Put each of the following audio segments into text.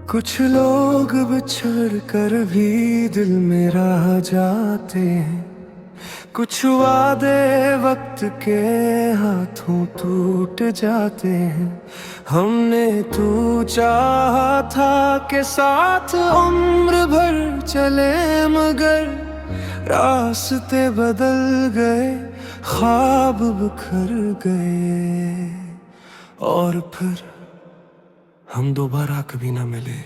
कुछ लोग बिछड़ कर भी दिल में रह जाते हैं। कुछ वादे वक्त के हाथों टूट जाते हैं। हमने तू चाहा था कि साथ उम्र भर चले, मगर रास्ते बदल गए, ख्वाब बिखर गए और फिर हम दोबारा कभी ना मिले।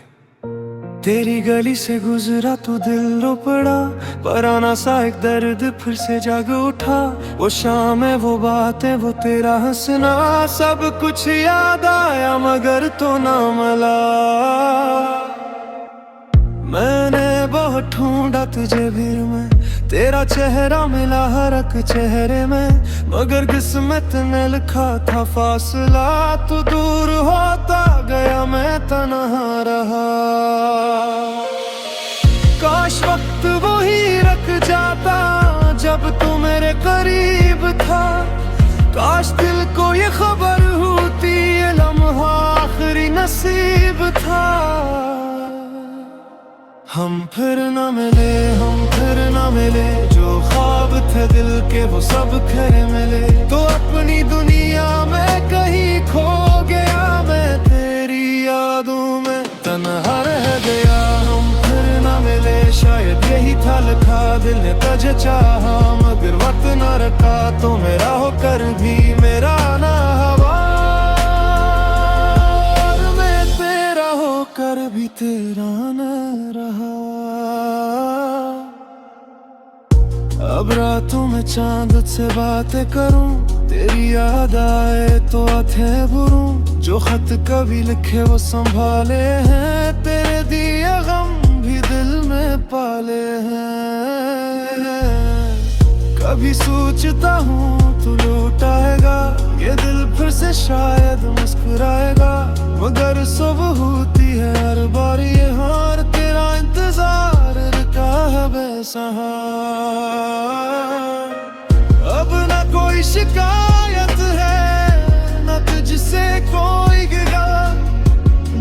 तेरी गली से गुजरा तो दिल रो पड़ा, पुराना सा एक दर्द फिर से जाग उठा। वो शाम है, वो बातें, वो तेरा हंसना, सब कुछ याद आया मगर तो ना मिला। मैंने बहुत ढूंढा तुझे भीड़ में, तेरा चेहरा मिला हर एक चेहरे में, मगर किस्मत ने लिखा था फासला। तू दूर होता गया, मैं तन्हा रहा। काश वक्त वो ही रख जाता जब तू मेरे करीब था। काश दिल को ये खबर होती, ये लम्हा आखिरी नसीब था। हम फिर न मिले, हम फिर न मिले, जो ख्वाब थे दिल के वो सब खरे मिले। तो अपनी दुनिया में कहीं खो गया, मैं तेरी यादों में तन्हा रह गया। हम फिर न मिले, शायद यही था लिखा, दिल ने तुझे चाहा मगर वक्त न रखा। तो मेरा होकर भी मेरा ना हवा, और मैं तेरा होकर भी तेरा न रहा। अब रातों में चांद से बातें करूं, तेरी याद आए तो आंखें भरूं। जो खत कभी लिखे वो संभाले हैं, तेरे दिए गम भी दिल में पाले हैं। कभी सोचता हूँ तू लौट आएगा, ये दिल फिर से शायद मुस्कुराएगा, मगर सुबह होती है हर बार ये हार। तेरा इंतजार रुका है बेसहारा। अब ना कोई शिकायत है, ना तुझसे कोई गिला,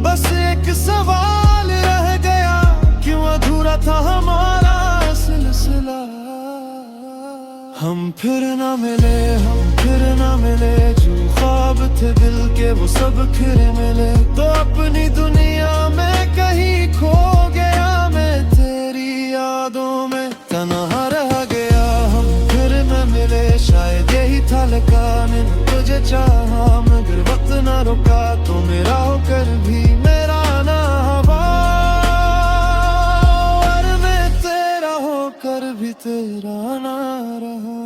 बस एक सवाल रह गया, क्यों अधूरा था हमारा सिलसिला। हम फिर ना मिले, हम फिर ना मिले, जो ख्वाब थे दिल के वो सब खिरे मिले। तो अपनी दुनिया में कहीं खो गया, मैं तेरी यादों में तन्हा रह गया। हम फिर न मिले, शायद यही था लिखा, मैंने तुझे चाहा मगर वक्त ना रुका। तो मेरा होकर भी मेरा ना हवा, और मैं तेरा होकर भी तेरा ना रहा।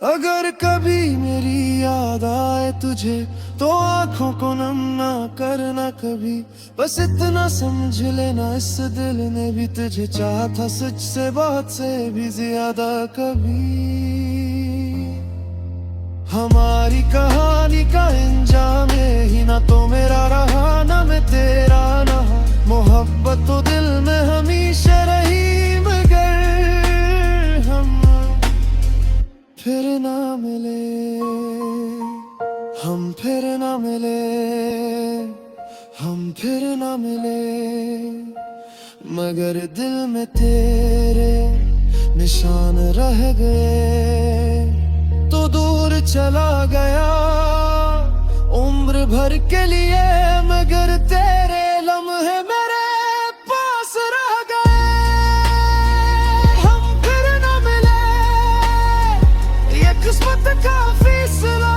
अगर कभी मेरी याद आए तुझे, तो आंखों को नम ना करना कभी, बस इतना समझ लेना इस दिल ने भी तुझे चाहा था सच से, बहुत से भी ज्यादा कभी। हमारी कहानी का अंजाम ही ना तो मेरा रहा, ना मैं तेरा ना। मोहब्बत तो दिल में हमेशा रही, मगर हम फिर ना मिले, हम फिर ना मिले, हम फिर ना मिले, मगर दिल में तेरे निशान रह गए। तो दूर चला गया उम्र भर के लिए, मगर तेरे लम्हे मेरे पास रह गए। हम फिर ना मिले, ये किस्मत का फैसला।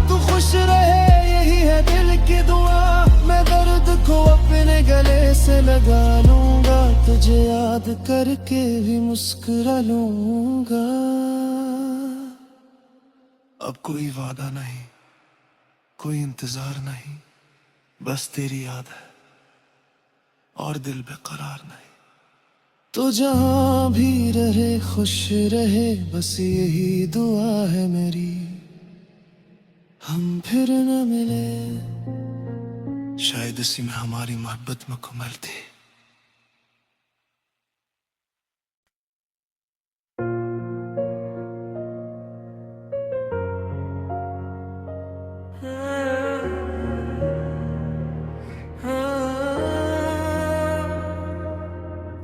तू खुश रहे यही है दिल की दुआ, मैं दर्द को अपने गले से लगा लूंगा, तुझे याद करके भी मुस्कुरा लूंगा। अब कोई वादा नहीं, कोई इंतजार नहीं, बस तेरी याद है और दिल बेकरार नहीं। तो जहां भी रहे खुश रहे, बस यही दुआ है मेरी। हम फिर न मिले, शायद इसी में हमारी मोहब्बत मुकम्मल थी।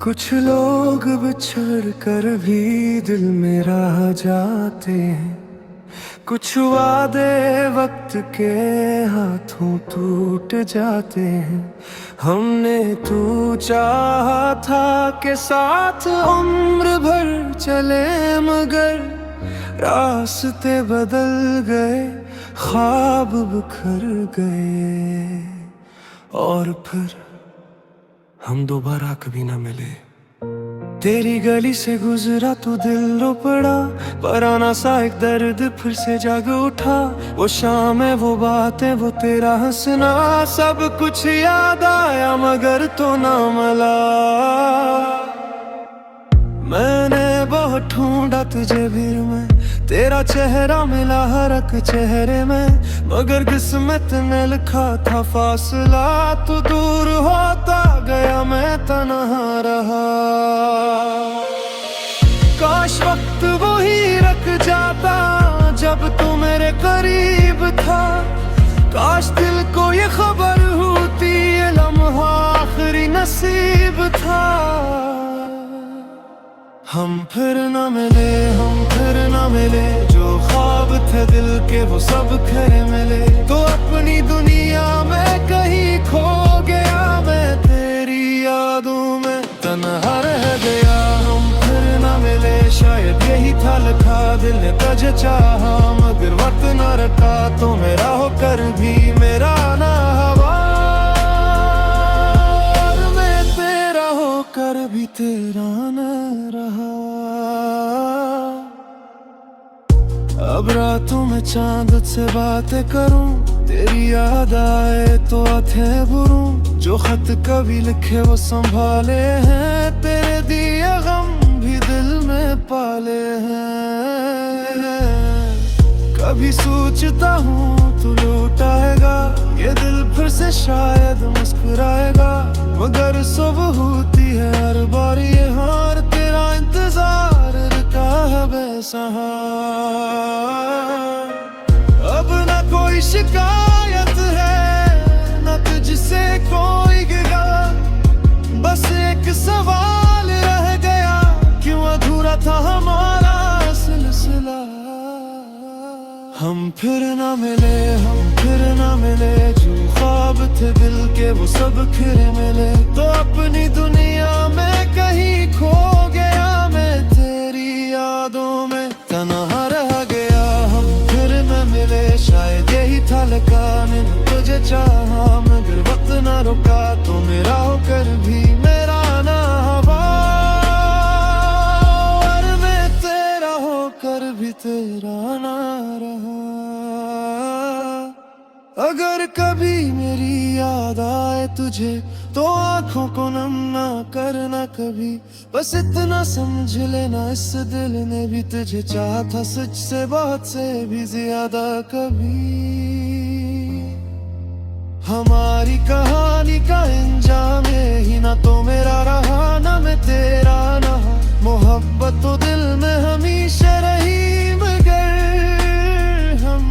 कुछ लोग बिछड़ कर भी दिल में रह जाते हैं, कुछ वादे वक्त के हाथों टूट जाते हैं। हमने तू चाहा था कि साथ उम्र भर चले, मगर रास्ते बदल गए, ख्वाब बिखर गए, और फिर हम दोबारा कभी ना मिले। तेरी गली से गुजरा तो दिल रो पड़ा, पुराना सा एक दर्द फिर से जाग उठा। वो शाम है, वो बातें, वो तेरा हंसना, सब कुछ याद आया मगर तो ना मिला। मैंने बहुत ढूंढा तुझे भीड़ में, तेरा चेहरा मिला हर एक चेहरे में, मगर किस्मत ने लिखा था फासला। तू दूर होता गया, मैं तन्हा रहा। काश वक्त वही रख जाता जब तू मेरे करीब था। काश दिल को ये खबर होती, ये लम्हा आखिरी नसीब था। हम फिर न मिले, हम फिर न मिले, जो ख्वाब थे दिल के वो सब खरे मिले। तो अपनी दुनिया में कहीं खो गया, मैं तेरी यादों में तन्हा रह गया। हम फिर न मिले, शायद यही था लिखा, दिल ने तुझे चाहा मगर वक्त न रखा। तो मेरा होकर भी मेरा ना हवा, और मैं तेरा होकर भी तेरा न रहा। अब रातों में चांद से बातें करूं, तेरी याद आए तो आंखें भरूं। जो खत कभी लिखे वो संभाले हैं, तेरे दिए गम भी दिल में पाले हैं। कभी सोचता हूँ तू लौट आएगा, ये दिल फिर से शायद मुस्कुराएगा, मगर सुबह होती है हर बार ये हार। तेरा इंतजार रुका है बेसहार। अब ना कोई शिकायत है, ना तुझसे कोई गिला, बस एक सवाल रह गया, क्यों अधूरा था हमारा सिलसिला। हम फिर ना मिले, हम फिर ना मिले, जो ख्वाब थे दिल के वो सब खिरे मिले। तो अपनी दुनिया में कहीं खो गया, मैं तेरी यादों में तन्हा रह गया। हम फिर न मिले, शायद यही था लिखा, मैंने तुझे चाहा मगर वक्त ना रुका। तो मेरा होकर भी मेरा ना हवा, और मैं तेरा होकर भी तेरा ना रहा। अगर कभी मेरी याद आए तुझे, तो आंखों को नम ना करना कभी, बस इतना समझ लेना इस दिल ने भी तुझे चाहा था सच से बहुत से भी ज्यादा कभी। हमारी कहानी का अंजाम ही ना तो मेरा रहा, ना मैं तेरा ना। मोहब्बत तो दिल में हमेशा रही, मगर हम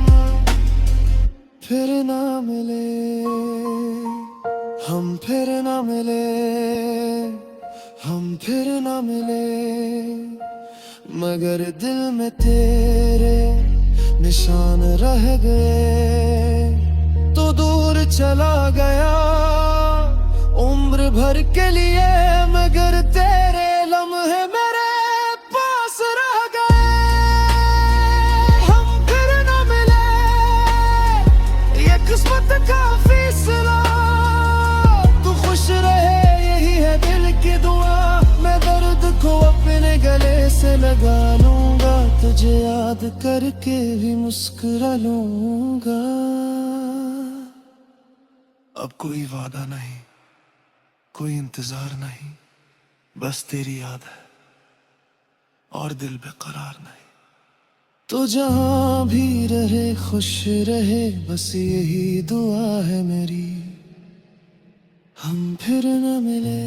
फिर ना मिले, हम फिर ना मिले, हम फिर ना मिले, मगर दिल में तेरे निशान रह गए। तो दूर चला गया उम्र भर के लिए, मगर तेरे लम्हे मेरे पास रह गए। हम फिर ना मिले, ये किस्मत का फैसला। तू खुश रहे यही है दिल की दुआ, मैं दर्द को अपने गले से लगा लूंगा, तुझे याद करके भी मुस्कुरा लूंगा। अब कोई वादा नहीं, कोई इंतजार नहीं, बस तेरी याद है और दिल बेकरार नहीं। तो जहां भी रहे खुश रहे, बस यही दुआ है मेरी। हम फिर न मिले,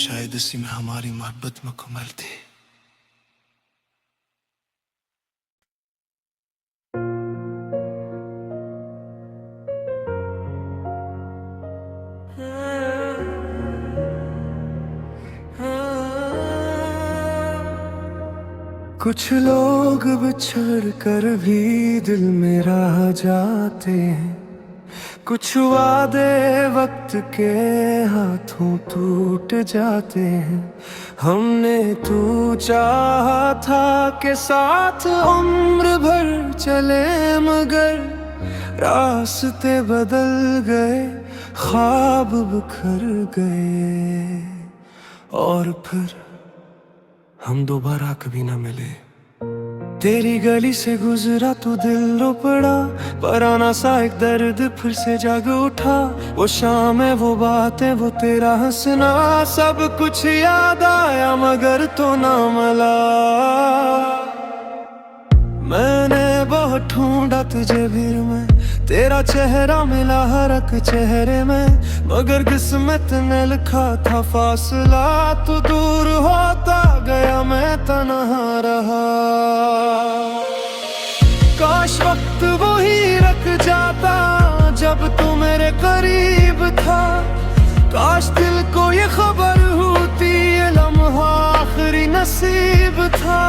शायद इसी में हमारी मोहब्बत मुकम्मल थी। कुछ लोग बिछड़ कर भी दिल में रह जाते हैं, कुछ वादे वक्त के हाथों टूट जाते हैं। हमने तू चाहा था कि साथ उम्र भर चले, मगर रास्ते बदल गए, ख्वाब बिखर गए, और फिर हम दोबारा कभी ना मिले। तेरी गली से गुजरा तो दिल रो पड़ा, पुराना सा एक दर्द फिर से जाग उठा। वो शाम है, वो बातें, वो तेरा हंसना, सब कुछ याद आया मगर तो ना मिला। मैंने बहुत ढूंढा तुझे भीड़ में, तेरा चेहरा मिला हर एक चेहरे में, मगर किस्मत ने लिखा था फासला। तू दूर होता गया, मैं तन्हा रहा। काश वक्त वही रख जाता जब तू मेरे करीब था। काश दिल को ये खबर होती, ये लम्हा आखिरी नसीब था।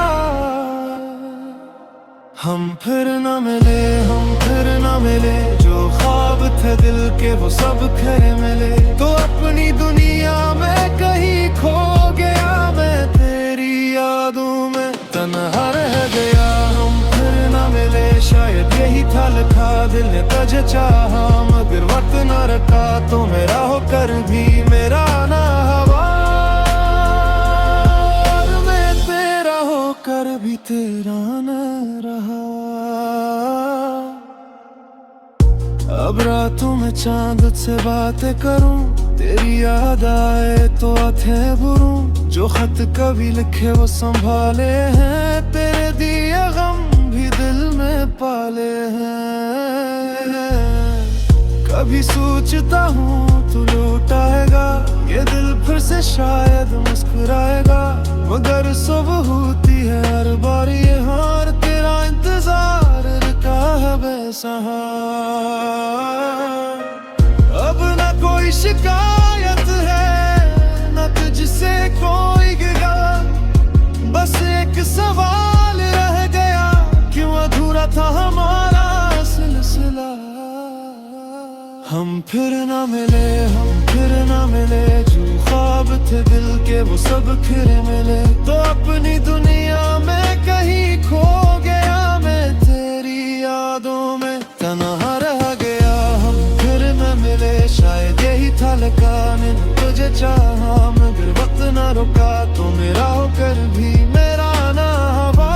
हम फिर न मिले, हम फिर न मिले, जो ख्वाब थे दिल के वो सब खरे मिले। तो अपनी दुनिया में कहीं खो गया, मैं तेरी यादों में तन्हा रह गया। हम फिर न मिले, शायद यही था लिखा, दिल ने तुझे चाहा मगर वक्त न रखा। तो मेरा होकर भी मेरा ना हवा, और मैं तेरा होकर भी तेरा न रहा। अब रातों में चांद से बातें करूं, तेरी याद आए तो आंखें भरूं। जो खत कभी लिखे वो संभाले हैं, तेरे दिए गम भी दिल में पाले हैं। कभी सोचता हूँ तू लौट आएगा, ये दिल फिर से शायद मुस्कुराएगा, मगर सुबह होती है हर बार ये हार। तेरा इंतजार रुका है बेसहार। अब ना कोई शिकायत है, ना तुझसे कोई गिला, बस एक सवाल रह गया, क्यों अधूरा था हमारा सिलसिला। हम फिर ना मिले, हम फिर ना मिले, जो ख्वाब थे दिल के वो सब खिरे मिले। तो अपनी दुनिया में कहीं खो गया, मैं तेरी यादों में तन्हा रह गया। हम फिर न मिले, शायद यही था लिखा, मैंने तुझे चाहा मगर वक्त न रुका। तो मेरा होकर भी मेरा ना हवा,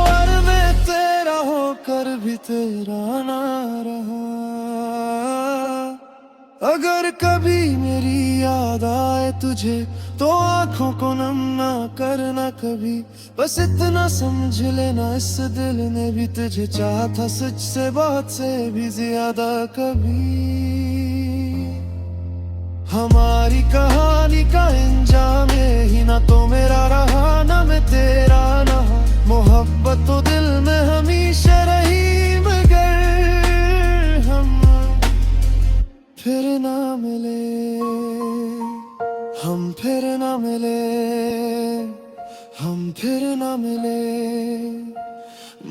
और मैं तेरा होकर भी तेरा ना रहा। अगर कभी मेरी याद आए तुझे, तो आंखों को नम ना करना कभी, बस इतना समझ लेना इस दिल ने भी तुझे चाहा था, सच से बहुत से भी ज्यादा कभी। हमारी कहानी का अंजाम ही ना तो मेरा रहा, ना मैं तेरा ना। मोहब्बत तो दिल में हमेशा रही, मगर हम फिर ना मिले, हम फिर ना मिले, हम फिर ना मिले,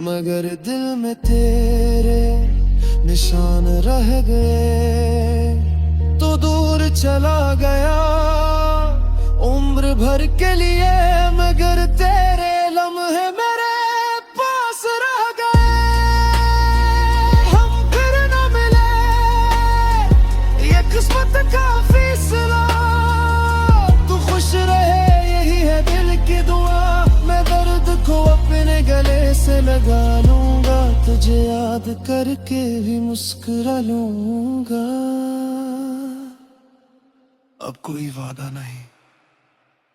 मगर दिल में तेरे निशान रह गए। तो दूर चला गया उम्र भर के लिए, मगर तेरे लम्हे मेरे पास रह गए। हम फिर ना मिले, ये किस्मत का फैसला। तू खुश रहे यही है दिल की दुआ, मैं दर्द को अपने गले से लगा लूंगा, तुझे याद करके भी मुस्कुरा लूंगा। अब कोई वादा नहीं,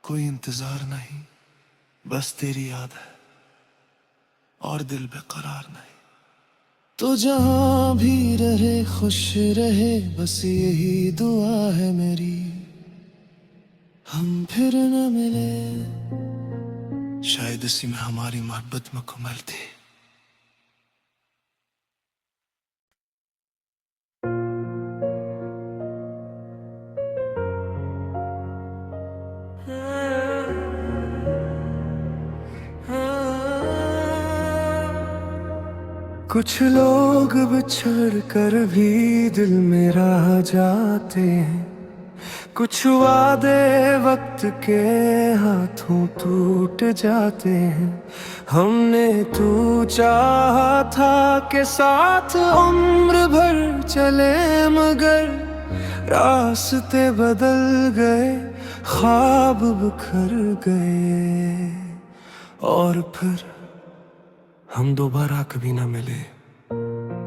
कोई इंतजार नहीं, बस तेरी याद है और दिल बेकरार नहीं। तो जहां भी रहे खुश रहे, बस यही दुआ है मेरी। हम फिर न मिले, शायद इसी में हमारी मोहब्बत मुकम्मल थी। कुछ लोग बिछड़ कर भी दिल में रह जाते हैं, कुछ वादे वक्त के हाथों टूट जाते हैं। हमने तू चाहा था कि साथ उम्र भर चले, मगर रास्ते बदल गए, ख्वाब बिखर गए, और फिर हम दोबारा कभी ना मिले।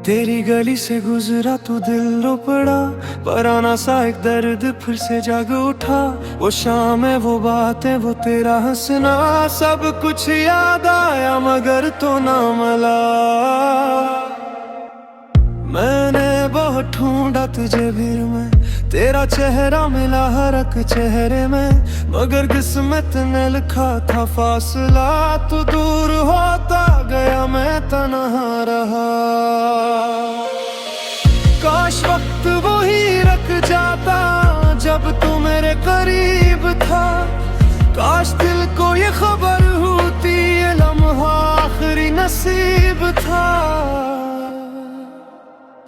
तेरी गली से गुजरा तो दिल रो पड़ा, पुराना सा एक दर्द फिर से जाग उठा। वो शाम है, वो बातें, वो तेरा हंसना, सब कुछ याद आया मगर तो ना मिला। मैंने बहुत ढूंढा तुझे भीड़ में, तेरा चेहरा मिला हर एक चेहरे में, मगर किस्मत ने लिखा था फासला। तू दूर होता गया, मैं तन्हा रहा। काश वक्त वही रख जाता जब तू मेरे करीब था। काश दिल को ये खबर होती, ये लम्हा आखिरी नसीब था।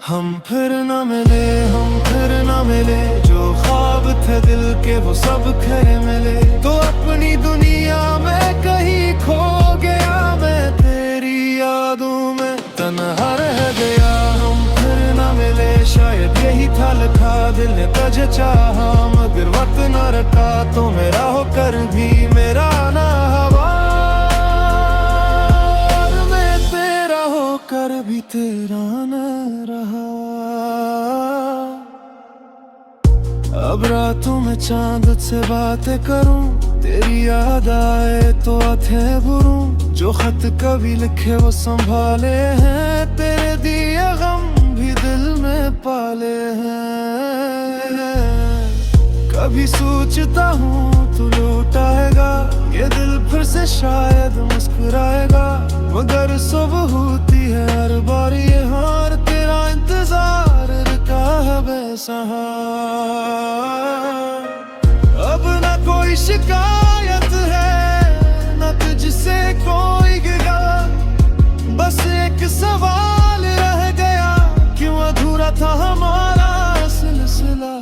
हम फिर न मिले, हम फिर न मिले, जो ख्वाब थे दिल के वो सब खरे मिले। तो अपनी दुनिया में कहीं खो गया, मैं तेरी यादों में तन्हा रह गया। हम फिर न मिले, शायद यही था लिखा, दिल ने तुझे चाहा मगर वक्त न रखा। तो मेरा होकर भी मेरा ना हवा, और मैं तेरा होकर भी तेरा न रहा। अब रातों में चांद से बातें करूं, तेरी याद आए तो आंखें भरूं। जो खत कभी लिखे वो संभाले हैं, तेरे दिए गम भी दिल में पाले हैं। कभी सोचता हूँ तू लौट आएगा, ये दिल फिर से शायद मुस्कुराएगा, मगर सुबह होती है हर बार ये हार। तेरा इंतजार रुका है बेसहारा, अब ना कोई शिकायत है ना तुझसे कोई गिला। बस एक सवाल रह गया, क्यों अधूरा था हमारा सिलसिला।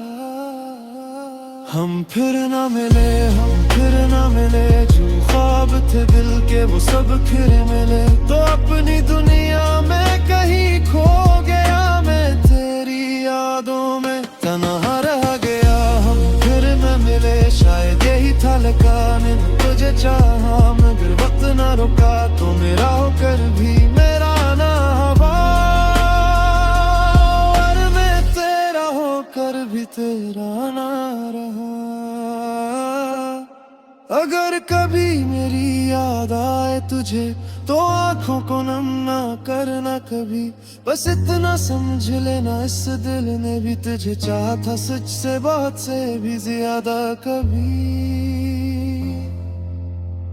हम फिर ना मिले, हम फिर ना मिले, जो ख्वाब थे दिल के वो सब खिरे मिले। तो अपनी दुनिया में कहीं खो गया, मैं तेरी यादों में तन्हा रह गया। हम फिर न मिले, शायद यही था लिखा, मैंने तुझे चाहा मगर वक्त न रुका। तो मेरा होकर भी मेरा ना हवा, और मैं तेरा होकर भी तेरा ना रहा। अगर कभी मेरी याद आए तुझे, तो आंखों को नम ना करना कभी। बस इतना समझ लेना, इस दिल ने भी तुझे चाहा था सच से, बहुत से भी ज्यादा कभी।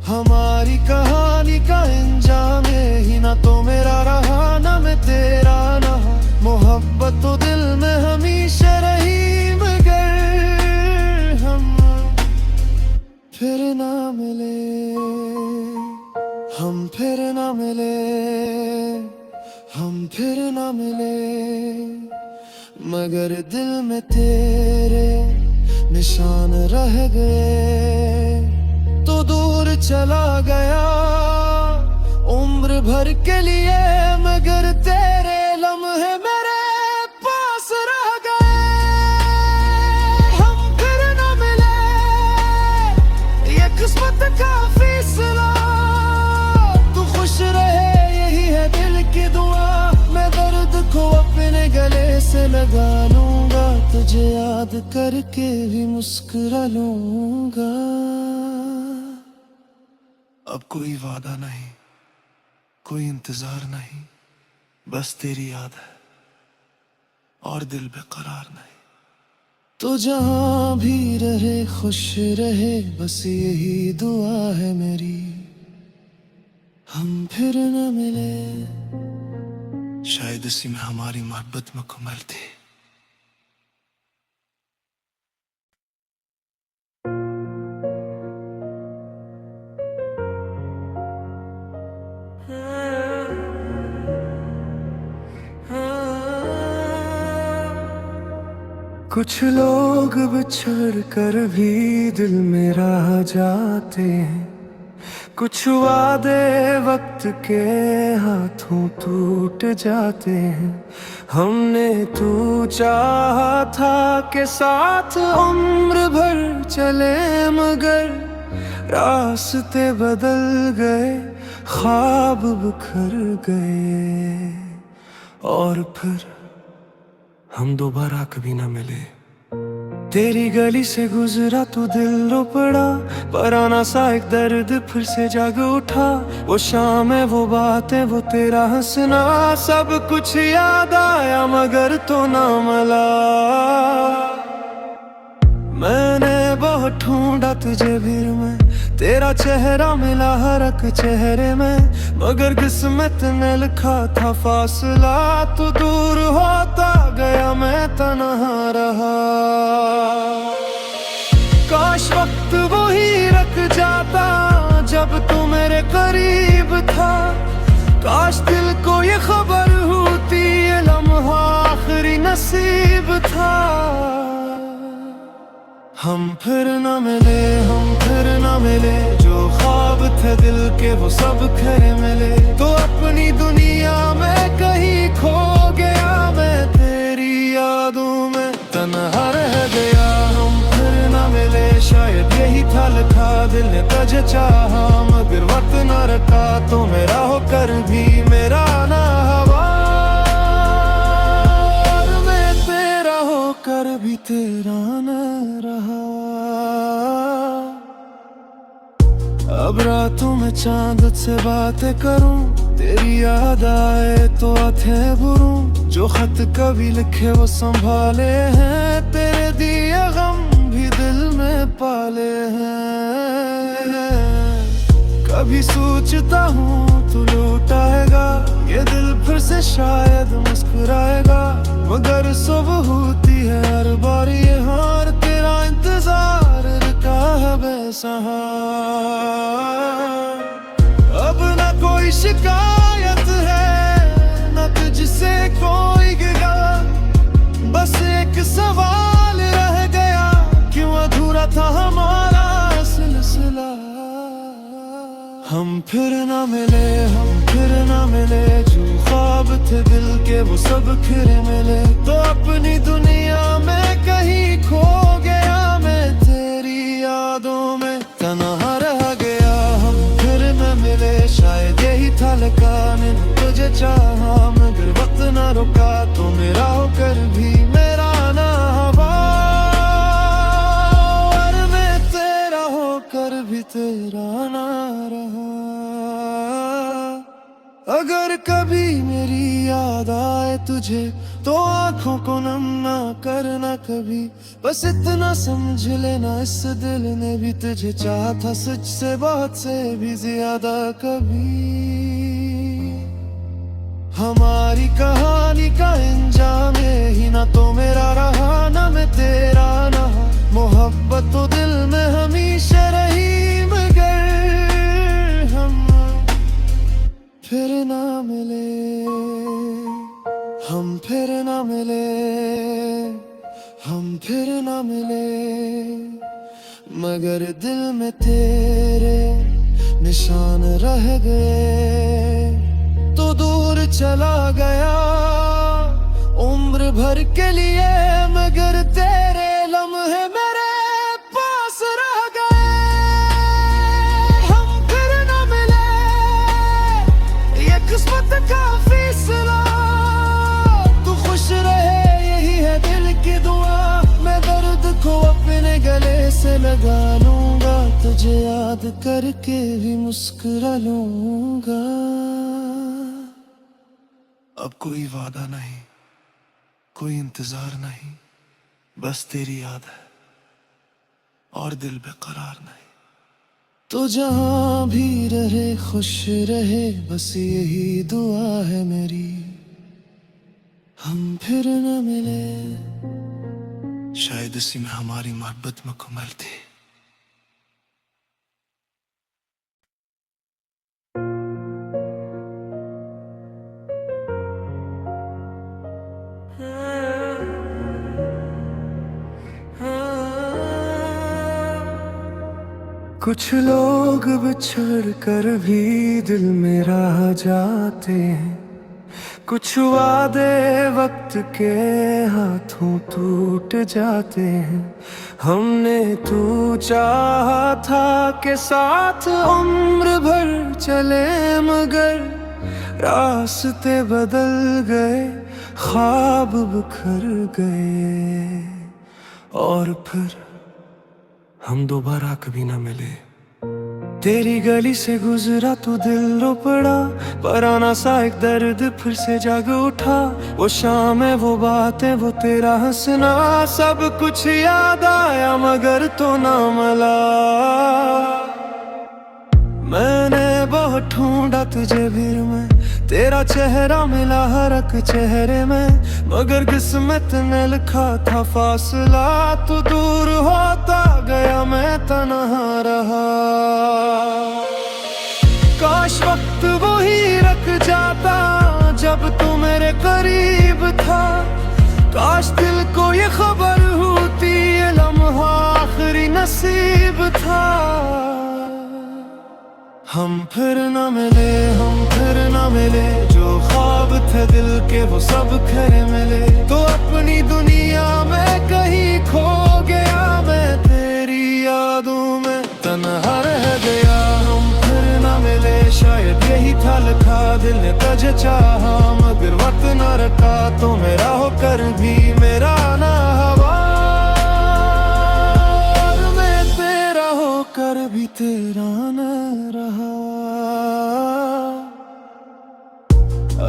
हमारी कहानी का अंजाम ही ना तो मेरा रहा, ना मैं तेरा ना। मोहब्बत तो दिल में हमेशा रही, मगर हम फिर ना मिले। हम फिर ना मिले, हम फिर ना मिले, मगर दिल में तेरे निशान रह गए। तो दूर चला गया उम्र भर के लिए, मगर तेरे लम्हे मेरे पास रह गए। हम फिर ना मिले, ये किस्मत का फैसला। तू खुश रहे यही है दिल की दुआ, मैं दर्द को अपने गले से लगा लूंगा। तुझे याद करके भी मुस्कुरा लूंगा। अब कोई वादा नहीं, कोई इंतजार नहीं, बस तेरी याद है और दिल बेकरार नहीं। तो जहां भी रहे खुश रहे, बस यही दुआ है मेरी। हम फिर न मिले, शायद इसी में हमारी मोहब्बत मुकम्मल थी। कुछ लोग बिछड़ कर भी दिल में रह जाते हैं, कुछ वादे वक्त के हाथों टूट जाते हैं। हमने तू चाहा था कि साथ उम्र भर चले, मगर रास्ते बदल गए, ख्वाब बिखर गए, और फिर हम दोबारा कभी ना मिले। तेरी गली से गुजरा तो दिल रो पड़ा, पुराना सा एक दर्द फिर से जाग उठा। वो शाम है, वो बातें, वो तेरा हंसना, सब कुछ याद आया मगर तो ना मिला। मैंने बहुत ढूंढा तुझे भीड़ में, तेरा चेहरा मिला हर एक चेहरे में, मगर किस्मत ने लिखा था फासला। तू दूर होता गया, मैं तन्हा रहा। काश वक्त वही रख जाता जब तू मेरे करीब था। काश दिल को ये खबर होती, ये लम्हा आखिरी नसीब था। हम फिर न मिले, हम फिर न मिले, जो ख्वाब थे दिल के वो सब खरे मिले। तो अपनी दुनिया में कहीं खो गया, मैं तेरी यादों में तन्हा रह गया। हम फिर न मिले, शायद यही था लिखा, दिल ने तुझे चाहा मगर वक्त न रखा। तो मेरा होकर भी मेरा ना हवा, और मैं तेरा होकर भी तेरा न रहा। अब रातों में चांद से बातें करूं, तेरी याद आए तो आंखें भरूं। जो खत कभी लिखे वो संभाले हैं, तेरे दिए गम भी दिल में पाले हैं। कभी सोचता हूँ तू लौट आएगा, ये दिल फिर से शायद मुस्कुराएगा, मगर सुबह होती है हर बार ये हार। तेरा इंतजार रुका है बेसहार। अब न कोई शिकायत है, न तुझसे कोई गिला, बस एक सवाल रह गया, क्यों अधूरा था हमारा सिलसिला। हम फिर न मिले, हम फिर न मिले, जो ख्वाब थे दिल के वो सब खिरे मिले। तो अपनी दुनिया में कहीं खो गया, मैं तेरी यादों में तन्हा रह गया। हम फिर न मिले, शायद यही था लिखा, मैंने तुझे चाहा मगर वक्त न रुका। तो मेरा होकर भी मेरा ना हवा, और मैं तेरा होकर भी तेरा ना रहा। अगर कभी मेरी याद आए तुझे, तो आंखों को नम ना करना कभी, बस इतना समझ लेना इस दिल ने भी तुझे चाहा था सच से, बहुत से भी ज्यादा कभी। हमारी कहानी का अंजाम ही ना तो मेरा रहा, ना मैं तेरा ना। मोहब्बत तो दिल में हमेशा रही, मगर हम फिर ना मिले, हम फिर ना मिले, हम फिर ना मिले, मगर दिल में तेरे निशान रह गए। तो दूर चला गया उम्र भर के लिए, मगर तेरे लम्हे मेरे पास रह गए। हम फिर ना मिले, ये किस्मत का फैसला। तू खुश रहे यही है दिल की दुआ, मैं दर्द को अपने गले से लगा लूंगा, तुझे याद करके भी मुस्कुरा लूंगा। अब कोई वादा नहीं, कोई इंतजार नहीं, बस तेरी याद है और दिल बेकरार नहीं। तो जहां भी रहे खुश रहे, बस यही दुआ है मेरी। हम फिर न मिले, शायद इसी में हमारी मोहब्बत मुकम्मल थी। कुछ लोग बिछड़ कर भी दिल में रह जाते हैं, कुछ वादे वक्त के हाथों टूट जाते हैं। हमने तू चाहा था कि साथ उम्र भर चले, मगर रास्ते बदल गए, ख्वाब बिखर गए, और फिर हम दोबारा कभी ना मिले। तेरी गली से गुजरा तो दिल रो पड़ा, पुराना सा एक दर्द फिर से जाग उठा। वो शाम है, वो बातें, वो तेरा हंसना, सब कुछ याद आया मगर तो ना मिला। मैंने बहुत ढूंढा तुझे भीड़ में, तेरा चेहरा मिला हर एक चेहरे में, मगर किस्मत ने लिखा था फासला। तू दूर होता गया, मैं तन्हा रहा। काश वक्त वही रख जाता जब तू मेरे करीब था। काश दिल को ये खबर होती, ये लम्हा आखिरी नसीब था। हम फिर न मिले, हम फिर न मिले, जो ख्वाब थे दिल के वो सब खरे मिले। तो अपनी दुनिया में कहीं खो गया, मैं तेरी यादों में तन्हा रह गया। हम फिर न मिले, शायद यही था लिखा, दिल ने तुझे चाहा मगर वक्त न रखा। तो मेरा होकर भी मेरा ना हवा, और मैं तेरा होकर भी तेरा न रहा।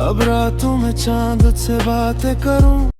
अब रातों में चांद से बातें करूं,